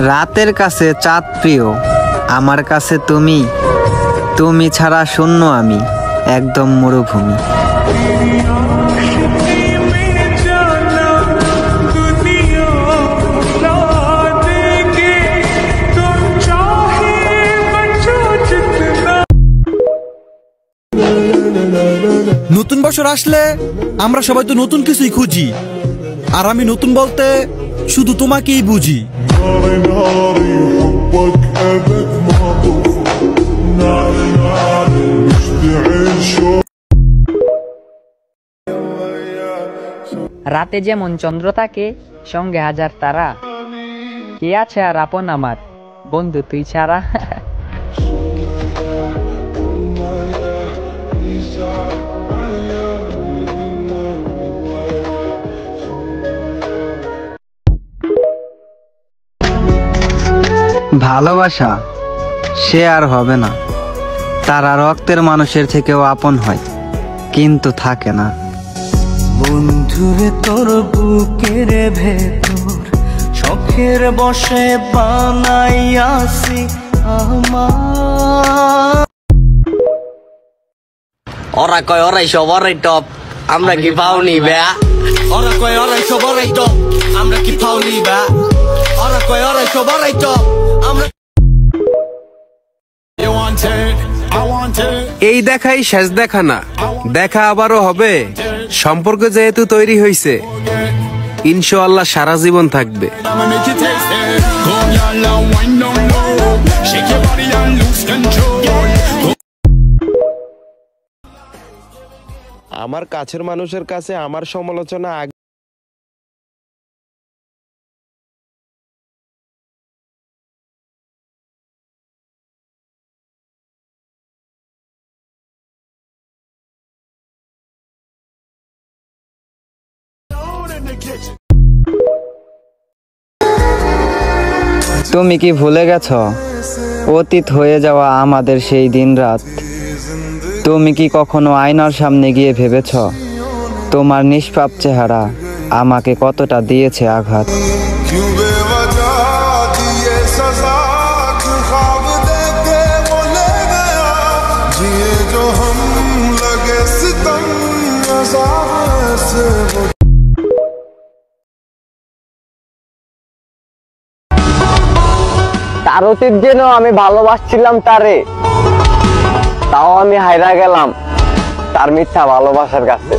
রাতের কাছে চাঁদ প্রিয়, আমার কাছে তুমি, তুমি ছাড়া শূন্য আমি, একদম মরুভূমি। নতুন বছর আসলে আমরা সবাই তো নতুন কিছুই খুঁজি, আর আমি নতুন বলতে শুধু তোমাকেই বুঝি। রাতে যেমন চন্দ্র থাকে, সঙ্গে হাজার তারা, কে আছে আর আপন আমার, বন্ধু তুই ছাড়া। ভালোবাসা সে আর হবে না, তারা রক্তের মানুষের থেকেও আপন হয়, কিন্তু থাকে না। বন্ধুরে তোর বুকের ভেতর শখের বসে বানাইয়াছি আমার। ওরা কয় ওরাই সব ওরাই টপ, আমরা কি পাওনি বে? ওরা কয় ওরাই সব ওরাই টপ, আমরা কি পাওনি বে? ওরা কয় ওরাই সব ওরাই টপ, আমরা। এই দেখাই শেষ দেখা না, দেখা আবারও হবে। সম্পর্ক যেহেতু তৈরি হয়েছে, ইনশাআল্লাহ সারা জীবন থাকবে। আমার কাছের মানুষের কাছে আমার সমালোচনা তুমি কি ভুলে গেছ অতীত হয়ে যাওয়া আমাদের সেই দিন রাত? তুমি কি কখনো আয়নার সামনে গিয়ে ভেবেছ তোমার নিষ্পাপ চেহারা আমাকে কতটা দিয়েছে আঘাত? তার অতীত যেন আমি ভালোবাসছিলাম তারে, তাও আমি হাইরা গেলাম তার মিথ্যা ভালোবাসার কাছে।